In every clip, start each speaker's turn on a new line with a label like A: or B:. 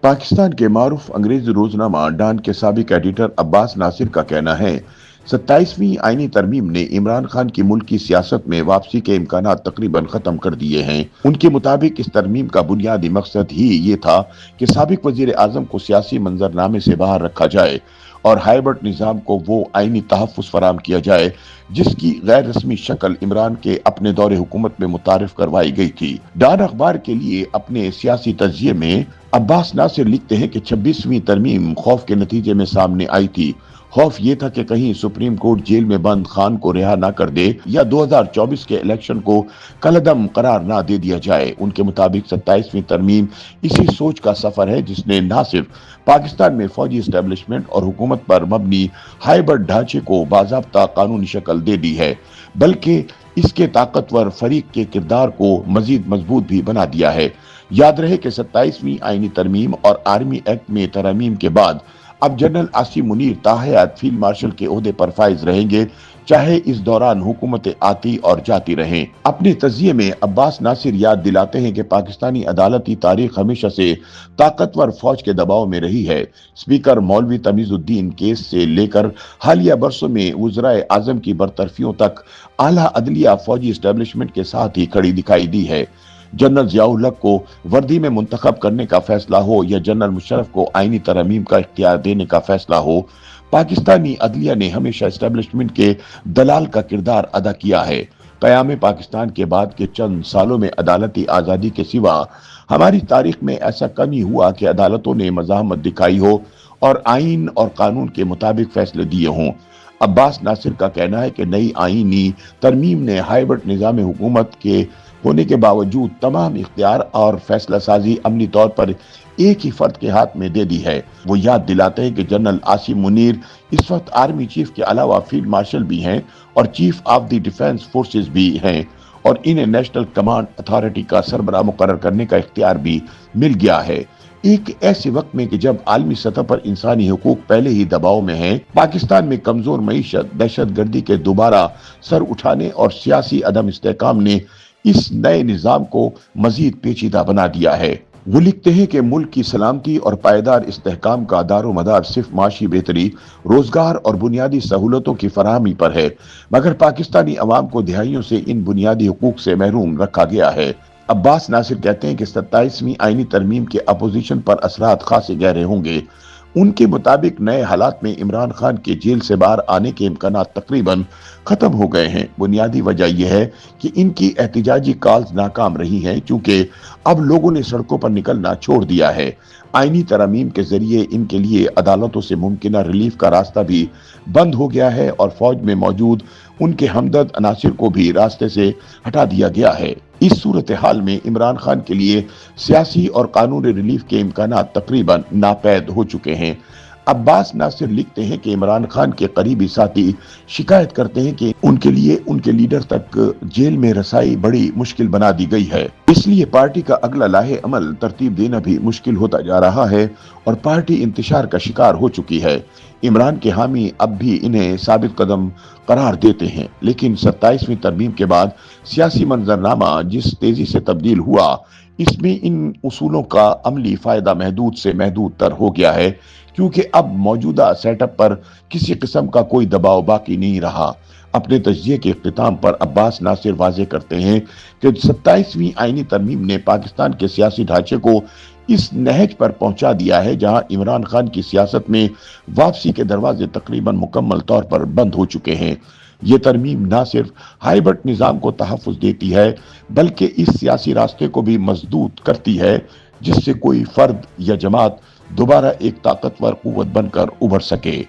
A: पाकिस्तान के मारूफ अंग्रेजी रोजनामा डॉन के साबिक एडिटर अब्बास नासिर का कहना है, 27वीं आईनी तरमीम ने इमरान खान की मुल्क की सियासत में वापसी के इम्कानात तकरीबन खत्म कर दिए हैं। उनके मुताबिक इस तरमीम का बुनियादी मकसद ही ये था कि साबिक वजीर आजम को सियासी मंजरनामे से बाहर रखा जाए और हाइब्रिड निज़ाम को वो आईनी तहफ़्फ़ुज़ फराहम किया जाए जिसकी गैर रस्मी शक्ल इमरान के अपने दौरे हुकूमत में मुतारिफ करवाई गई थी। डॉन अखबार के लिए अपने सियासी तजिए में अब्बास नासिर लिखते हैं कि 26वीं तरमीम खौफ के नतीजे में सामने आई थी। खौफ ये था कि कहीं सुप्रीम कोर्ट जेल में बंद खान को रिहा ना कर दे या 2024 के इलेक्शन को कलअदम करार ना दे दिया जाए। उनके मुताबिक 27वीं तरमीम इसी सोच का सफर है जिसने न सिर्फ पाकिस्तान में फौजी एस्टेब्लिशमेंट और हुकूमत पर मबनी हाइब्रिड ढांचे को बाज़ाब्ता कानूनी शक्ल दे दी है, बल्कि इसके ताकतवर फरीक के किरदार को मजीद मजबूत भी बना दिया है। याद रहे कि 27वीं आईनी तरमीम और आर्मी एक्ट में तरमीम के बाद अब जनरल आसिम मुनीर ताहयात फील्ड मार्शल के ओहदे पर फाइज रहेंगे, चाहे इस दौरान हुकूमतें आती और जाती रहें। अपने तजिए में अब्बास नासिर याद दिलाते हैं कि पाकिस्तानी अदालती तारीख हमेशा से ताकतवर फौज के दबाव में रही है। स्पीकर मौलवी तमीजुद्दीन केस से लेकर हालिया बरसों में वज़राए आजम की बरतरफियों तक आला अदलिया फौजी एस्टेब्लिशमेंट के साथ ही खड़ी दिखाई दी है। जनरल ज़ियाउल हक को वर्दी में मुंतखब करने का फैसला हो या जनरल मुशर्रफ को आईनी तरमीम का इख्तियार देने का फैसला हो, पाकिस्तानी अदलिया ने हमेशा एस्टेब्लिशमेंट के दलाल का किरदार अदा किया है। क़याम पाकिस्तान के बाद के चंद सालों में अदालती आज़ादी के सिवा हमारी तारीख में ऐसा कम ही हुआ कि अदालतों ने मज़ाहमत दिखाई हो और आइन और कानून के मुताबिक फैसले दिए हों। अब्बास नासिर का कहना है कि नई आईनी तरमीम ने हाइब्रिड निज़ाम हुकूमत के होने के बावजूद तमाम इख्तियार और फैसला साजी अमली तौर पर एक ही फर्द के हाथ में दे दी है। वो याद दिलाते हैं कि जनरल आसिम मुनीर इस वक्त आर्मी चीफ के अलावा फील्ड मार्शल भी हैं और chief of the defence forces भी हैं और इन्हें नेशनल कमांड अथॉरिटी का सरबराह मुकर्रर करने का इख्तियार भी मिल गया है। एक ऐसे वक्त में कि जब आलमी सतह पर इंसानी हुकूक पहले ही दबाव में हैं, पाकिस्तान में कमजोर मईशत, दहशतगर्दी के दोबारा सर उठाने और सियासी अदम इस्तेहकाम ने इस नए निज़ाम को मजीद पेचीदा बना दिया है। वो लिखते हैं कि मुल्क की सलामती और पायदार इस्तेहकाम का दारोमदार सिर्फ माशी बेहतरी, रोजगार और बुनियादी सहूलतों की फराहमी पर है, मगर पाकिस्तानी अवाम को दिहाइयों से इन बुनियादी हुकूक से महरूम रखा गया है। अब्बास नासिर कहते हैं कि 27वीं आईनी तरमीम के अपोजिशन पर असरात खासे गहरे होंगे। उनके मुताबिक नए हालात में इमरान खान के जेल से बाहर आने के इम्कानात तकरीबन खत्म हो गए हैं। बुनियादी वजह यह है कि इनकी एहतिजाजी कॉल्स नाकाम रही हैं, क्योंकि अब लोगों ने सड़कों पर निकलना छोड़ दिया है। आईनी तरमीम के जरिए इनके लिए अदालतों से मुमकिन रिलीफ का रास्ता भी बंद हो गया है और फौज में मौजूद उनके हमदर्द अनासिर को भी रास्ते से हटा दिया गया है। इस सूरत हाल में इमरान खान के लिए सियासी और कानूनी रिलीफ के इम्कानात तकरीबन नापैद हो चुके हैं। अब्बास नासिर लिखते हैं कि इमरान खान के करीबी साथी शिकायत करते हैं कि उनके लिए उनके लीडर तक जेल में रसाई बड़ी मुश्किल बना दी गई है, इसलिए पार्टी का अगला लाहे अमल तरतीब देना भी मुश्किल होता जा रहा है और पार्टी इंतशार का शिकार हो चुकी है। इमरान के हामी अब भी इन्हें साबित कदम करार देते हैं, लेकिन 27वीं तरमीम के बाद सियासी मंजरनामा जिस तेजी से तब्दील हुआ, इसमें इन उसूलों का अमली फायदा महदूद से महदूद तर हो गया है, क्योंकि अब मौजूदा सेटअप पर किसी किस्म का कोई दबाव बाकी नहीं रहा। अपने तजिए के इख्तिताम पर अब्बास नासिर वाजे करते हैं कि 27वीं आईनी तरमीम ने पाकिस्तान के सियासी ढांचे को इस नहज पर पहुंचा दिया है जहां इमरान खान की सियासत में वापसी के दरवाजे तकरीबन मुकम्मल तौर पर बंद हो चुके हैं। ये तरमीम न सिर्फ हाइब्रिड निज़ाम को तहफ़्फ़ुज़ देती है, बल्कि इस सियासी रास्ते को भी मजबूत करती है जिससे कोई फर्द या जमात दोबारा एक ताकतवर कुव्वत बनकर उभर सके।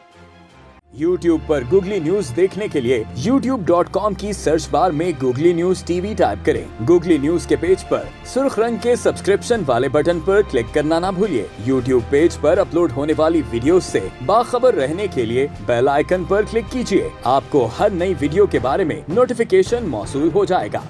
B: YouTube पर गूगली न्यूज देखने के लिए youtube.com की सर्च बार में गूगली न्यूज टीवी टाइप करें। गूगली न्यूज के पेज पर सुर्ख रंग के सब्सक्रिप्शन वाले बटन पर क्लिक करना ना भूलिए। YouTube पेज पर अपलोड होने वाली वीडियोस से बाखबर रहने के लिए बेल आइकन पर क्लिक कीजिए। आपको हर नई वीडियो के बारे में नोटिफिकेशन मौसूल हो जाएगा।